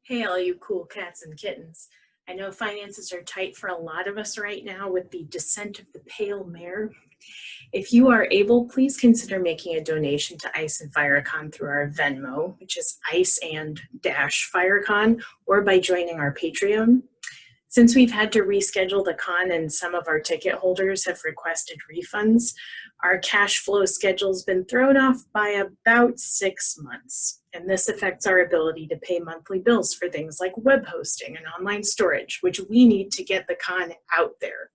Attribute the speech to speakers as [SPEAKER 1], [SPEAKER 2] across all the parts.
[SPEAKER 1] Hey, all you cool cats and kittens. I know finances are tight for a lot of us right now with the descent of the pale mare. If you are able, please consider making a donation to Ice and Firecon through our Venmo, which is Ice and Dash Firecon, or by joining our Patreon. Since we've had to reschedule the con and some of our ticket holders have requested refunds, our cash flow schedule's been thrown off by about 6 months. And this affects our ability to pay monthly bills for things like web hosting and online storage, which we need to get the con out there.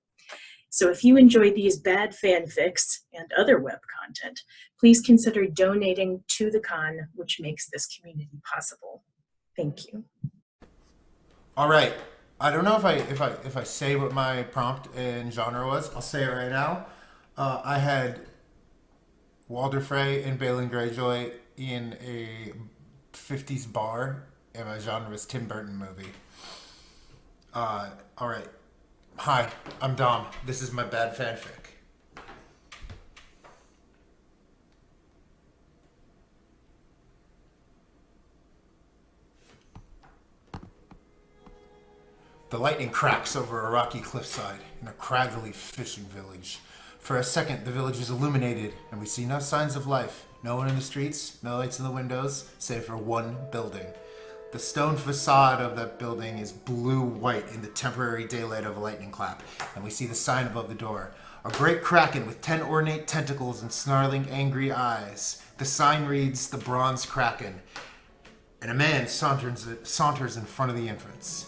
[SPEAKER 1] So if you enjoy these bad fanfics and other web content, please consider donating to the con, which makes this community possible. Thank you.
[SPEAKER 2] All right. I don't know if I say what my prompt and genre was. I'll say it right now. I had Walder Frey and Balin Greyjoy in a 50s bar, and my genre was Tim Burton movie. All right. Hi, I'm Dom. This is my bad fanfic. The lightning cracks over a rocky cliffside in a craggly fishing village. For a second, the village is illuminated, and we see no signs of life. No one in the streets, no lights in the windows, save for one building. The stone facade of that building is blue-white in the temporary daylight of a lightning clap, and we see the sign above the door. A great kraken with 10 ornate tentacles and snarling, angry eyes. The sign reads, "The Bronze Kraken," and a man saunters in front of the entrance.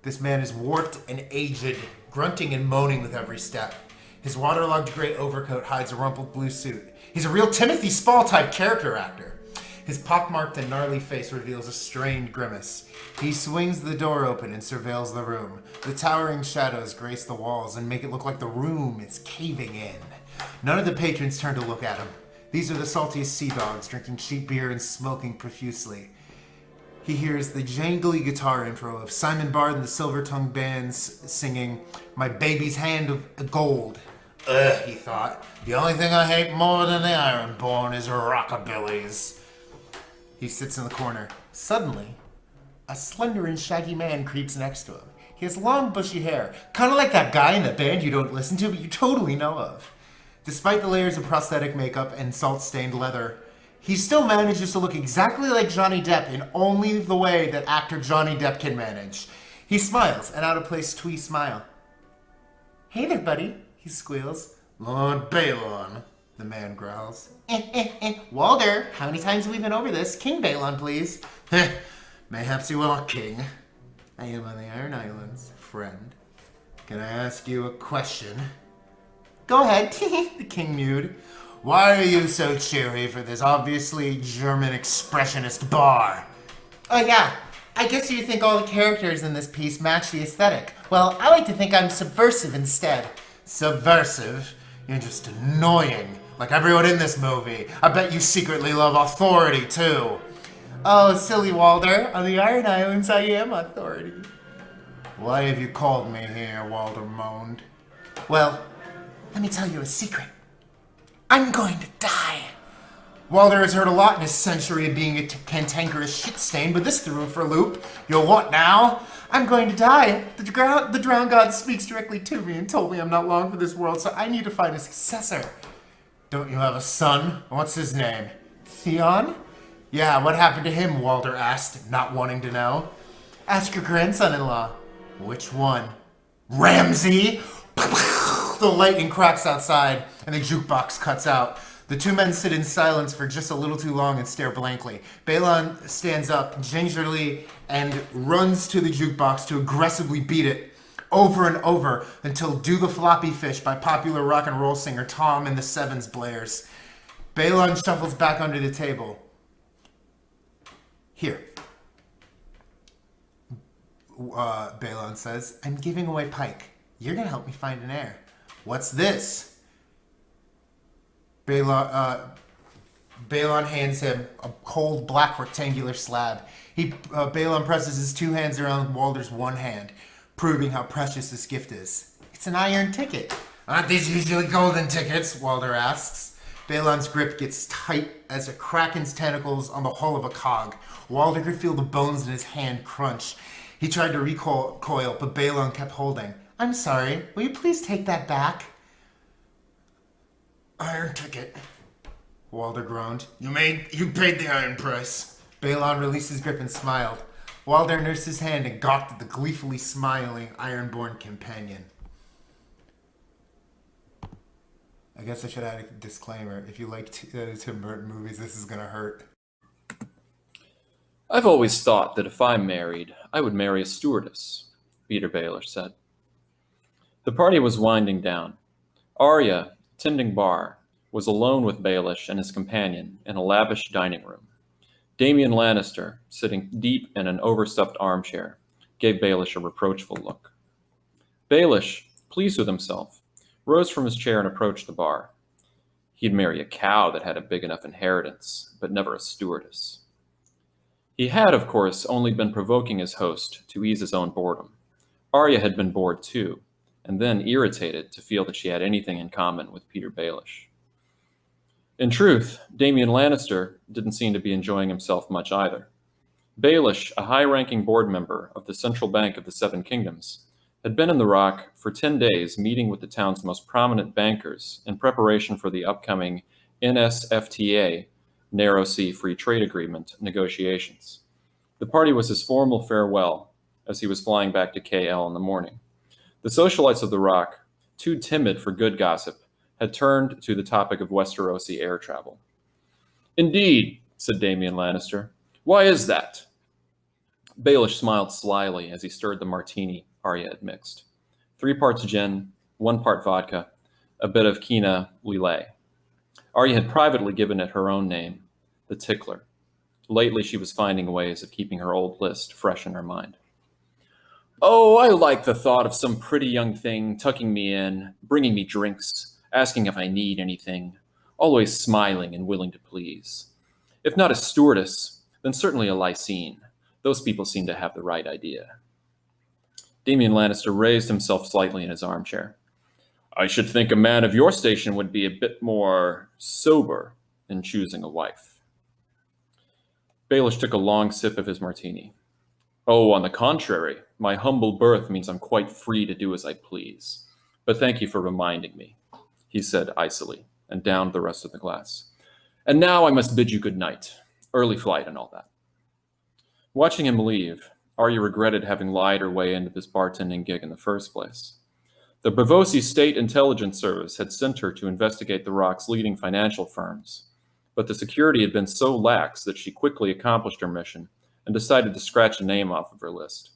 [SPEAKER 2] This man is warped and aged, grunting and moaning with every step. His waterlogged gray overcoat hides a rumpled blue suit. He's a real Timothy Spall-type character actor. His pockmarked and gnarly face reveals a strained grimace. He swings the door open and surveils the room. The towering shadows grace the walls and make it look like the room is caving in. None of the patrons turn to look at him. These are the saltiest sea dogs, drinking cheap beer and smoking profusely. He hears the jangly guitar intro of Simon Bard and the Silver Tongue Bands singing "My Baby's Hand of Gold." Ugh, he thought. The only thing I hate more than the Ironborn is rockabillys. He sits in the corner. Suddenly, a slender and shaggy man creeps next to him. He has long, bushy hair, kind of like that guy in the band you don't listen to, but you totally know of. Despite the layers of prosthetic makeup and salt-stained leather, he still manages to look exactly like Johnny Depp in only the way that actor Johnny Depp can manage. He smiles, an out-of-place twee smile. "Hey there, buddy," he squeals. "Lord Balon," the man growls. "Walder, how many times have we been over this? King Balon, please." "Mayhaps you are king. I am on the Iron Islands, friend. Can I ask you a question?" "Go ahead," the king mewed. "Why are you so cheery for this obviously German expressionist bar?" "Oh yeah, I guess you think all the characters in this piece match the aesthetic. Well, I like to think I'm subversive instead." "Subversive? You're just annoying, like everyone in this movie. I bet you secretly love authority too." "Oh, silly Walder, on the Iron Islands I am authority." "Why have you called me here?" Walder moaned. "Well, let me tell you a secret. I'm going to die." Walder has heard a lot in his century of being a cantankerous shit stain, but this threw him for a loop. "You're what now?" "I'm going to die. The drowned god speaks directly to me and told me I'm not long for this world, so I need to find a successor." "Don't you have a son? What's his name?" "Theon?" "Yeah, what happened to him?" Walder asked, not wanting to know. "Ask your grandson-in-law." "Which one?" "Ramsay!" The lightning cracks outside, and the jukebox cuts out. The two men sit in silence for just a little too long and stare blankly. Balon stands up gingerly and runs to the jukebox to aggressively beat it over and over until "Do the Floppy Fish" by popular rock and roll singer Tom and the Sevens blares. Balon shuffles back under the table. "Here," Balon says. "I'm giving away Pike. You're gonna help me find an heir." "What's this?" Balon hands him a cold black rectangular slab. Balon presses his two hands around Walder's one hand, proving how precious this gift is. "It's an iron ticket." "Aren't these usually golden tickets?" Walder asks. Balon's grip gets tight as a kraken's tentacles on the hull of a cog. Walder could feel the bones in his hand crunch. He tried to recoil, but Balon kept holding. I'm sorry, will you please take that back? Iron ticket, Walder groaned. You paid the iron price. Balon released his grip and smiled. Walder nursed his hand and gawked at the gleefully smiling ironborn companion. I guess I should add a disclaimer. If you like Tim Burton movies, this is gonna hurt.
[SPEAKER 3] I've always thought that if I married, I would marry a stewardess, Peter Baelish said. The party was winding down. Arya, tending bar, was alone with Baelish and his companion in a lavish dining room. Damian Lannister, sitting deep in an overstuffed armchair, gave Baelish a reproachful look. Baelish, pleased with himself, rose from his chair and approached the bar. He'd marry a cow that had a big enough inheritance, but never a stewardess. He had, of course, only been provoking his host to ease his own boredom. Arya had been bored too, and then irritated to feel that she had anything in common with Peter Baelish. In truth, Damian Lannister didn't seem to be enjoying himself much either. Baelish, a high-ranking board member of the Central Bank of the Seven Kingdoms, had been in the Rock for 10 days meeting with the town's most prominent bankers in preparation for the upcoming NSFTA, Narrow Sea Free Trade Agreement, negotiations. The party was his formal farewell as he was flying back to KL in the morning. The socialites of the Rock, too timid for good gossip, had turned to the topic of Westerosi air travel. Indeed, said Damian Lannister. Why is that? Baelish smiled slyly as he stirred the martini Arya had mixed. 3 parts gin, 1 part vodka, a bit of Kina Lillet. Arya had privately given it her own name, the Tickler. Lately, she was finding ways of keeping her old list fresh in her mind. Oh, I like the thought of some pretty young thing tucking me in, bringing me drinks, asking if I need anything, always smiling and willing to please. If not a stewardess, then certainly a Lysine. Those people seem to have the right idea. Damian Lannister raised himself slightly in his armchair. I should think a man of your station would be a bit more sober in choosing a wife. Baelish took a long sip of his martini. Oh, on the contrary, my humble birth means I'm quite free to do as I please. But thank you for reminding me, he said icily, and downed the rest of the glass. And now I must bid you good night. Early flight and all that. Watching him leave, Arya regretted having lied her way into this bartending gig in the first place. The Braavosi State Intelligence Service had sent her to investigate the Rock's leading financial firms, but the security had been so lax that she quickly accomplished her mission and decided to scratch a name off of her list.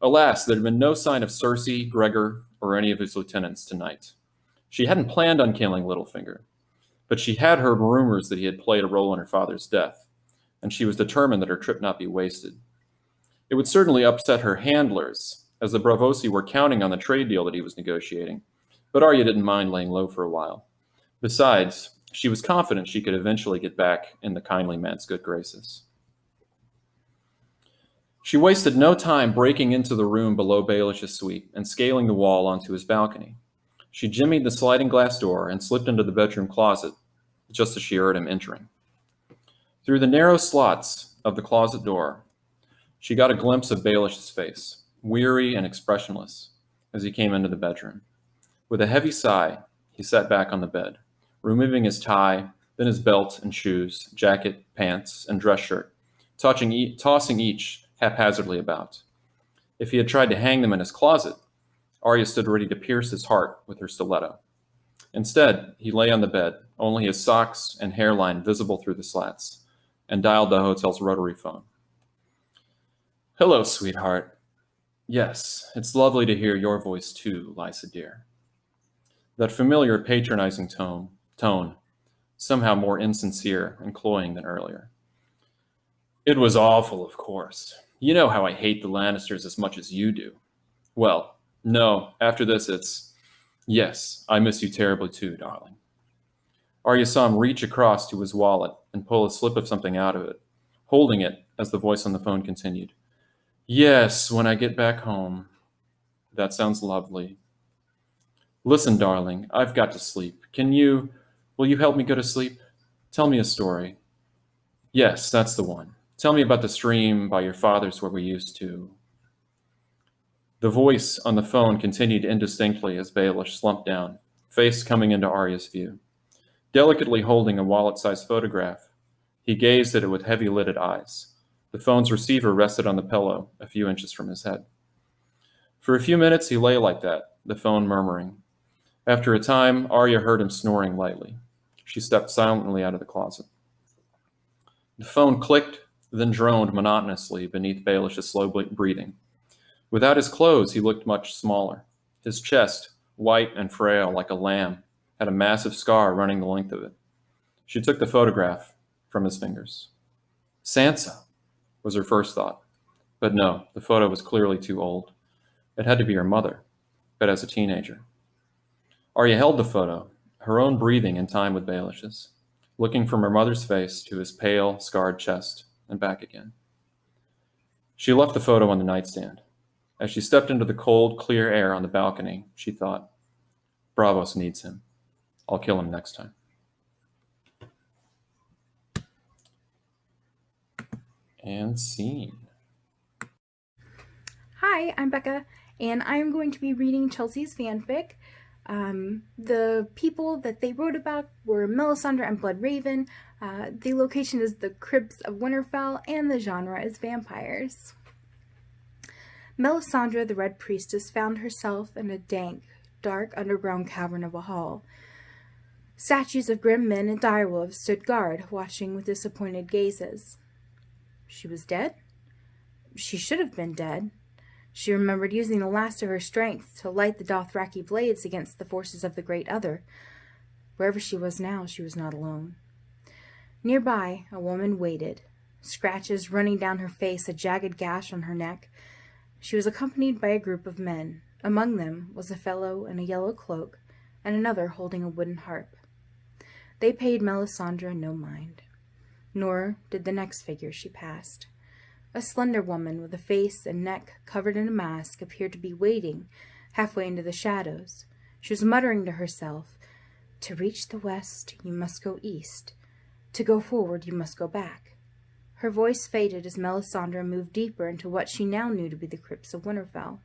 [SPEAKER 3] Alas, there had been no sign of Cersei, Gregor, or any of his lieutenants tonight. She hadn't planned on killing Littlefinger, but she had heard rumors that he had played a role in her father's death, and she was determined that her trip not be wasted. It would certainly upset her handlers, as the Braavosi were counting on the trade deal that he was negotiating, but Arya didn't mind laying low for a while. Besides, she was confident she could eventually get back in the kindly man's good graces. She wasted no time breaking into the room below Baelish's suite and scaling the wall onto his balcony. She jimmied the sliding glass door and slipped into the bedroom closet just as she heard him entering. Through the narrow slots of the closet door, she got a glimpse of Baelish's face, weary and expressionless, as he came into the bedroom. With a heavy sigh, he sat back on the bed, removing his tie, then his belt and shoes, jacket, pants, and dress shirt, tossing each haphazardly about. If he had tried to hang them in his closet, Arya stood ready to pierce his heart with her stiletto. Instead, he lay on the bed, only his socks and hairline visible through the slats, and dialed the hotel's rotary phone. Hello, sweetheart. Yes, it's lovely to hear your voice too, Lysa dear. That familiar patronizing tone, somehow more insincere and cloying than earlier. It was awful, of course. You know how I hate the Lannisters as much as you do. Well, no, after this it's, yes, I miss you terribly too, darling. Arya saw him reach across to his wallet and pull a slip of something out of it, holding it as the voice on the phone continued. Yes, when I get back home. That sounds lovely. Listen, darling, I've got to sleep. Can you Will you help me go to sleep? Tell me a story. Yes, that's the one. Tell me about the stream by your father's where we used to. The voice on the phone continued indistinctly as Baelish slumped down, face coming into Arya's view. Delicately holding a wallet-sized photograph, he gazed at it with heavy-lidded eyes. The phone's receiver rested on the pillow a few inches from his head. For a few minutes he lay like that, the phone murmuring. After a time, Arya heard him snoring lightly. She stepped silently out of the closet. The phone clicked, then droned monotonously beneath Baelish's slow breathing. Without his clothes, he looked much smaller. His chest, white and frail like a lamb, had a massive scar running the length of it. She took the photograph from his fingers. Sansa was her first thought. But no, the photo was clearly too old. It had to be her mother, but as a teenager. Arya held the photo, her own breathing in time with Baelish's, looking from her mother's face to his pale, scarred chest and back again. She left the photo on the nightstand. As she stepped into the cold, clear air on the balcony, she thought, Braavos needs him. I'll kill him next time. And scene.
[SPEAKER 4] Hi, I'm Becca, and I'm going to be reading Chelsea's fanfic. The people that they wrote about were Melisandre and Bloodraven. The location is the Crypts of Winterfell, and the genre is vampires. Melisandre, the Red Priestess, found herself in a dank, dark underground cavern of a hall. Statues of grim men and direwolves stood guard, watching with disappointed gazes. She was dead? She should have been dead. She remembered using the last of her strength to light the Dothraki blades against the forces of the Great Other. Wherever she was now, she was not alone. Nearby, a woman waited, scratches running down her face, a jagged gash on her neck. She was accompanied by a group of men. Among them was a fellow in a yellow cloak, and another holding a wooden harp. They paid Melisandre no mind, nor did the next figure she passed. A slender woman with a face and neck covered in a mask appeared to be waiting halfway into the shadows. She was muttering to herself, "To reach the west, you must go east. To go forward, you must go back." Her voice faded as Melisandre moved deeper into what she now knew to be the crypts of Winterfell.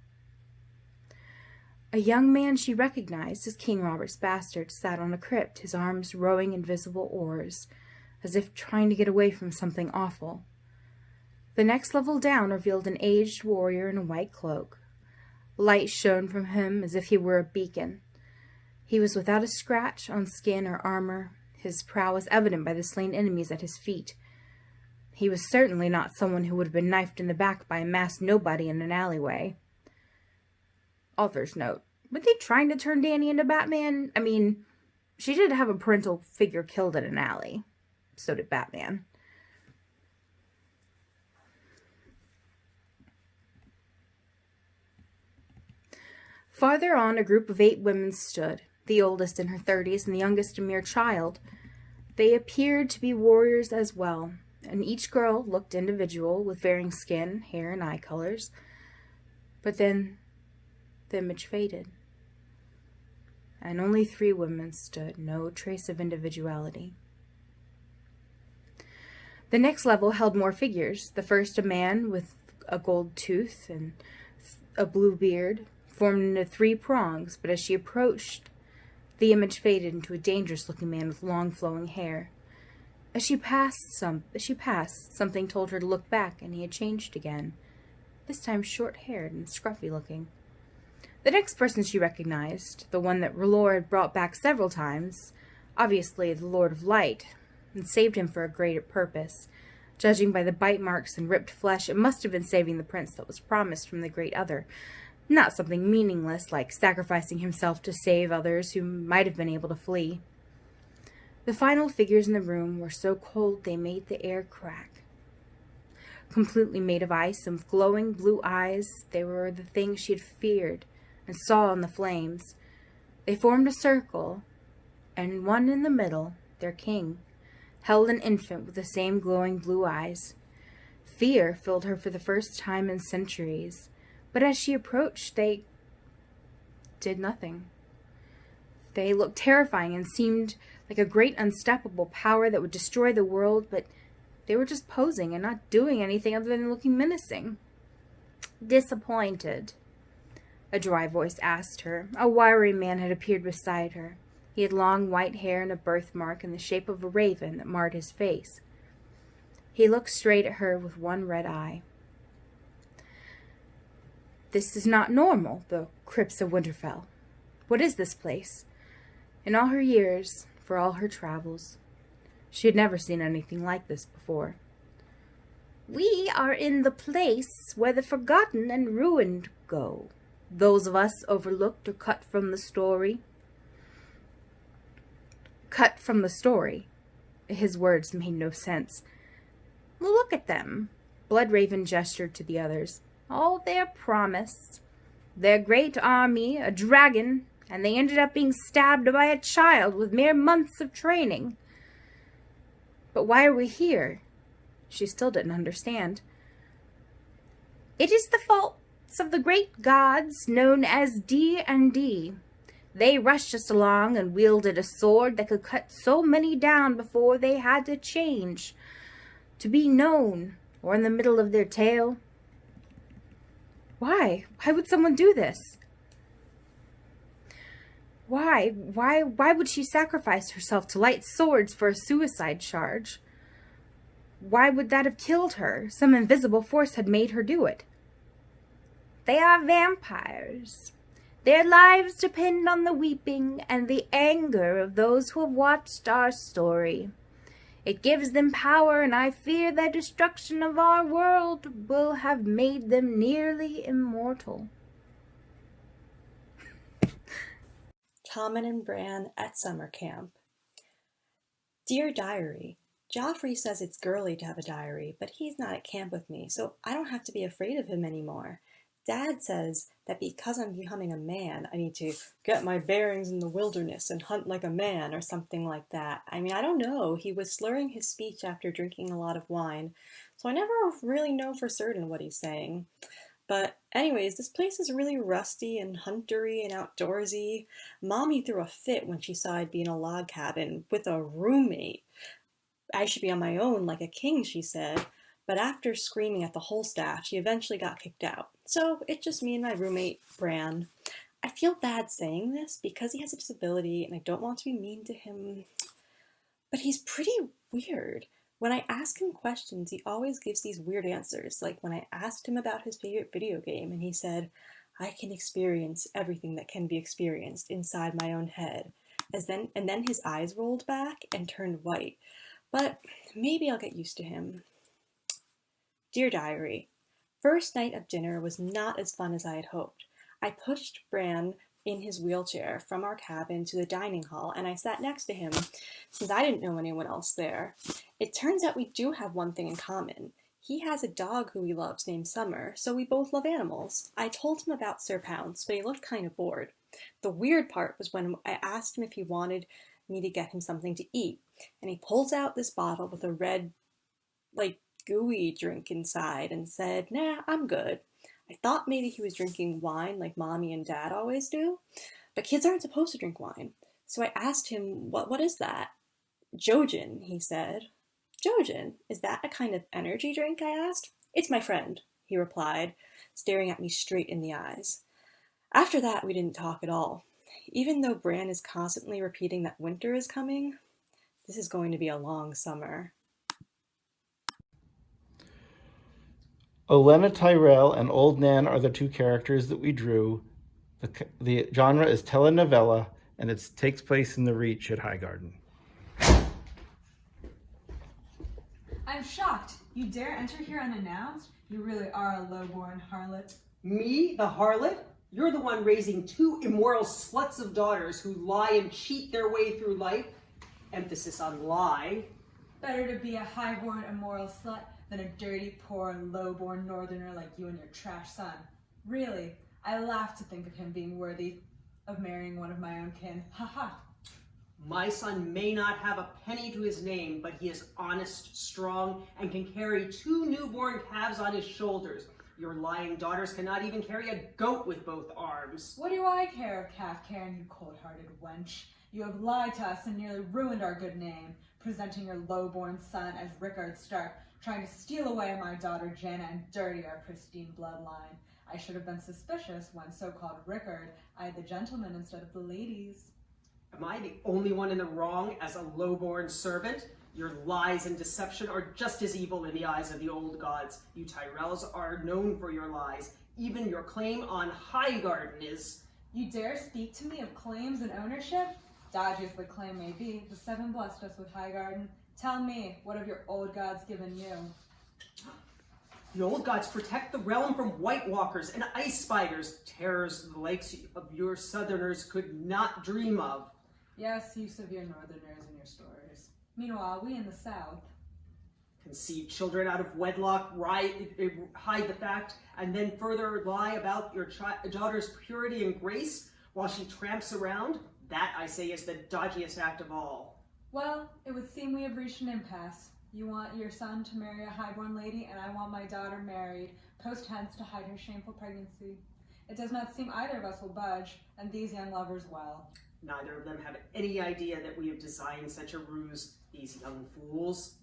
[SPEAKER 4] A young man she recognized as King Robert's bastard sat on a crypt, his arms rowing invisible oars, as if trying to get away from something awful. The next level down revealed an aged warrior in a white cloak. Light shone from him as if he were a beacon. He was without a scratch on skin or armor, his prowess evident by the slain enemies at his feet. He was certainly not someone who would have been knifed in the back by a masked nobody in an alleyway. Author's note: were they trying to turn Dany into Batman? I mean, she did have a parental figure killed in an alley. So did Batman. Farther on, a group of 8 women stood, the oldest in her 30s and the youngest a mere child. They appeared to be warriors as well, and each girl looked individual, with varying skin, hair, and eye colors. But then the image faded, and only 3 women stood, no trace of individuality. The next level held more figures. The first, a man with a gold tooth and a blue beard, formed into 3 prongs, but as she approached, the image faded into a dangerous-looking man with long flowing hair. As she passed, something told her to look back, and he had changed again, this time short-haired and scruffy-looking. The next person she recognized, the one that R'hllor had brought back several times, obviously the Lord of Light, and saved him for a greater purpose. Judging by the bite marks and ripped flesh, it must have been saving the prince that was promised from the Great Other, not something meaningless like sacrificing himself to save others who might have been able to flee. The final figures in the room were so cold they made the air crack. Completely made of ice and with glowing blue eyes, they were the things she had feared and saw in the flames. They formed a circle, and one in the middle, their king, held an infant with the same glowing blue eyes. Fear filled her for the first time in centuries, but as she approached, they did nothing. They looked terrifying and seemed like a great unstoppable power that would destroy the world, but they were just posing and not doing anything other than looking menacing. Disappointed? A dry voice asked her. A wiry man had appeared beside her. He had long white hair and a birthmark in the shape of a raven that marred his face. He looked straight at her with one red eye. This is not normal, the crypts of Winterfell. What is this place? In all her years, for all her travels, she had never seen anything like this before. We are in the place where the forgotten and ruined go. Those of us overlooked or cut from the story. Cut from the story. His words made no sense. Look at them. Bloodraven gestured to the others. All their promise. Their great army, a dragon, and they ended up being stabbed by a child with mere months of training. But why are we here? She still didn't understand. It is the faults of the great gods known as D&D. They rushed us along and wielded a sword that could cut so many down before they had to change, to be known, or in the middle of their tale. Why? Why would someone do this? Why would she sacrifice herself to light swords for a suicide charge? Why would that have killed her? Some invisible force had made her do it. They are vampires. Their lives depend on the weeping and the anger of those who have watched our story. It gives them power, and I fear their destruction of our world will have made them nearly immortal.
[SPEAKER 5] Tommen and Bran at summer camp. Dear Diary, Joffrey says it's girly to have a diary, but he's not at camp with me, so I don't have to be afraid of him anymore. Dad says that because I'm becoming a man, I need to get my bearings in the wilderness and hunt like a man or something like that. I mean, I don't know. He was slurring his speech after drinking a lot of wine, so I never really know for certain what he's saying. But anyways, this place is really rusty and huntery and outdoorsy. Mommy threw a fit when she saw I'd be in a log cabin with a roommate. I should be on my own like a king, she said. But after screaming at the whole staff, she eventually got kicked out. So it's just me and my roommate, Bran. I feel bad saying this because he has a disability and I don't want to be mean to him. But he's pretty weird. When I ask him questions, he always gives these weird answers. Like when I asked him about his favorite video game and he said, I can experience everything that can be experienced inside my own head. And then his eyes rolled back and turned white. But maybe I'll get used to him. Dear Diary, first night of dinner was not as fun as I had hoped. I pushed Bran in his wheelchair from our cabin to the dining hall, and I sat next to him since I didn't know anyone else there. It turns out we do have one thing in common. He has a dog who he loves named Summer, so we both love animals. I told him about Sir Pounce, but he looked kind of bored. The weird part was when I asked him if he wanted me to get him something to eat, and he pulls out this bottle with a red, gooey drink inside and said, nah, I'm good. I thought maybe he was drinking wine like Mommy and Dad always do, but kids aren't supposed to drink wine. So I asked him, what is that? Jojen, he said. Jojen, is that a kind of energy drink, I asked. It's my friend, he replied, staring at me straight in the eyes. After that, we didn't talk at all. Even though Bran is constantly repeating that winter is coming, this is going to be a long summer.
[SPEAKER 6] Olenna Tyrell and Old Nan are the two characters that we drew. The genre is telenovela, and it takes place in the Reach at Highgarden.
[SPEAKER 7] I'm shocked. You dare enter here unannounced? You really are a low-born harlot.
[SPEAKER 8] Me, the harlot? You're the one raising two immoral sluts of daughters who lie and cheat their way through life. Emphasis on lie.
[SPEAKER 7] Better to be a high-born immoral slut than a dirty, poor, low-born northerner like you and your trash son. Really, I laugh to think of him being worthy of marrying one of my own kin. Ha ha.
[SPEAKER 8] My son may not have a penny to his name, but he is honest, strong, and can carry two newborn calves on his shoulders. Your lying daughters cannot even carry a goat with both arms.
[SPEAKER 7] What do I care of calf caring, you cold-hearted wench? You have lied to us and nearly ruined our good name, presenting your low-born son as Rickard Stark, trying to steal away my daughter Janna and dirty our pristine bloodline. I should have been suspicious when so-called Rickard eyed the gentlemen instead of the ladies.
[SPEAKER 8] Am I the only one in the wrong as a low-born servant? Your lies and deception are just as evil in the eyes of the old gods. You Tyrells are known for your lies. Even your claim on Highgarden is...
[SPEAKER 7] You dare speak to me of claims and ownership? Dodgy as the claim may be, the Seven blessed us with Highgarden. Tell me, what have your old gods given you?
[SPEAKER 8] The old gods protect the realm from White Walkers and ice spiders, terrors the likes of your southerners could not dream of.
[SPEAKER 7] Yes, you severe northerners in your stories. Meanwhile, we in the south...
[SPEAKER 8] Conceive children out of wedlock, hide the fact, and then further lie about your daughter's purity and grace while she tramps around? That, I say, is the dodgiest act of all.
[SPEAKER 7] Well, it would seem we have reached an impasse. You want your son to marry a highborn lady, and I want my daughter married, post-hence to hide her shameful pregnancy. It does not seem either of us will budge, and these young lovers well.
[SPEAKER 8] Neither of them have any idea that we have designed such a ruse, these young fools.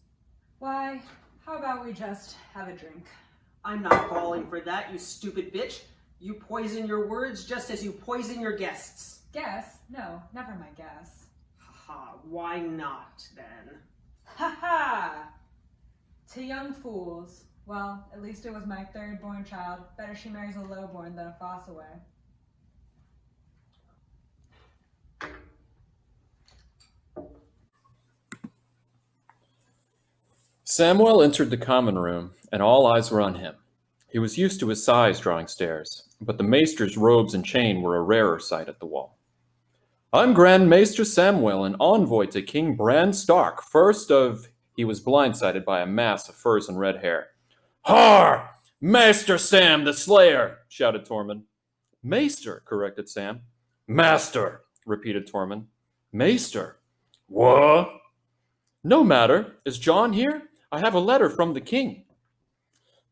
[SPEAKER 7] Why, how about we just have a drink?
[SPEAKER 8] I'm not falling for that, you stupid bitch. You poison your words just as you poison your guests.
[SPEAKER 7] Guess? No, never my guess.
[SPEAKER 8] Ha, why not, then?
[SPEAKER 7] Ha ha! To young fools. Well, at least it was my third-born child. Better she marries a low-born than a foss-away.
[SPEAKER 3] Samuel entered the common room, and all eyes were on him. He was used to his size drawing stares, but the maester's robes and chain were a rarer sight at the wall. I'm Grand Maester Samuel, an envoy to King Bran Stark, first of... He was blindsided by a mass of furs and red hair. Har! Maester Sam the Slayer, shouted Tormund. Maester, corrected Sam. Master, repeated Tormund. Maester. What? No matter. Is Jon here? I have a letter from the king.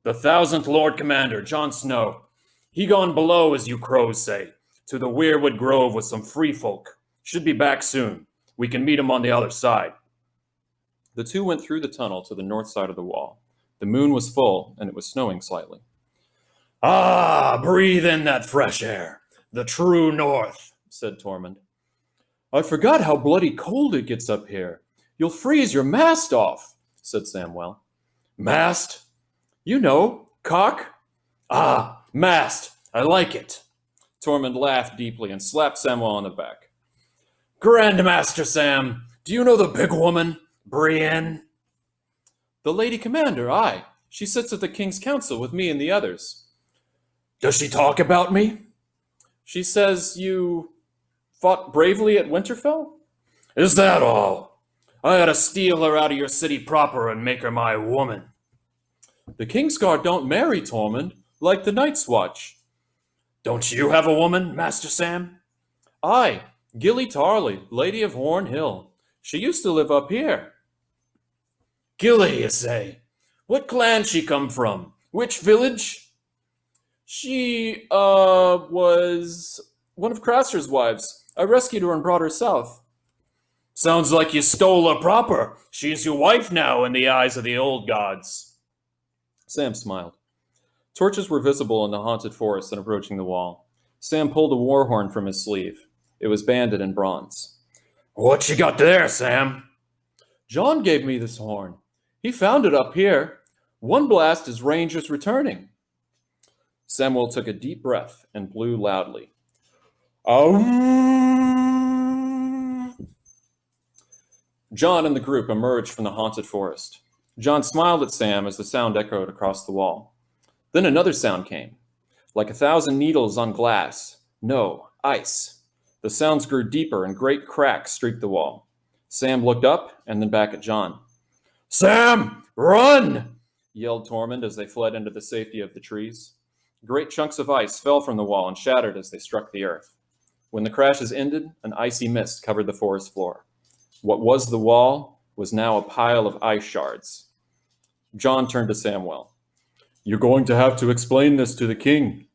[SPEAKER 3] The 1000th Lord Commander, Jon Snow. He gone below, as you crows say, to the Weirwood Grove with some free folk. Should be back soon. We can meet him on the other side. The two went through the tunnel to the north side of the wall. The moon was full, and it was snowing slightly. Ah, breathe in that fresh air. The true north, said Tormund. I forgot how bloody cold it gets up here. You'll freeze your mast off, said Samwell. Mast? You know, cock. Ah, mast. I like it. Tormund laughed deeply and slapped Samwell on the back. Grandmaster Sam, do you know the big woman, Brienne? The Lady Commander, aye. She sits at the King's Council with me and the others. Does she talk about me? She says you fought bravely at Winterfell? Is that all? I ought to steal her out of your city proper and make her my woman. The Kingsguard don't marry, Tormund, like the Night's Watch. Don't you have a woman, Master Sam? Aye, Gilly Tarley, Lady of Horn Hill. She used to live up here. Gilly, you say? What clan she come from? Which village? She, was one of Craster's wives. I rescued her and brought her south. Sounds like you stole her proper. She's your wife now in the eyes of the old gods. Sam smiled. Torches were visible in the haunted forest and approaching the wall. Sam pulled a war horn from his sleeve. It was banded in bronze. What you got there, Sam? Jon gave me this horn. He found it up here. One blast is Rangers returning. Samuel took a deep breath and blew loudly. Jon and the group emerged from the haunted forest. Jon smiled at Sam as the sound echoed across the wall. Then another sound came, like 1,000 needles on glass. No, ice. The sounds grew deeper and great cracks streaked the wall. Sam looked up and then back at Jon. Sam, run! Yelled Tormund as they fled into the safety of the trees. Great chunks of ice fell from the wall and shattered as they struck the earth. When the crashes ended, an icy mist covered the forest floor. What was the wall was now a pile of ice shards. Jon turned to Samwell. You're going to have to explain this to the king.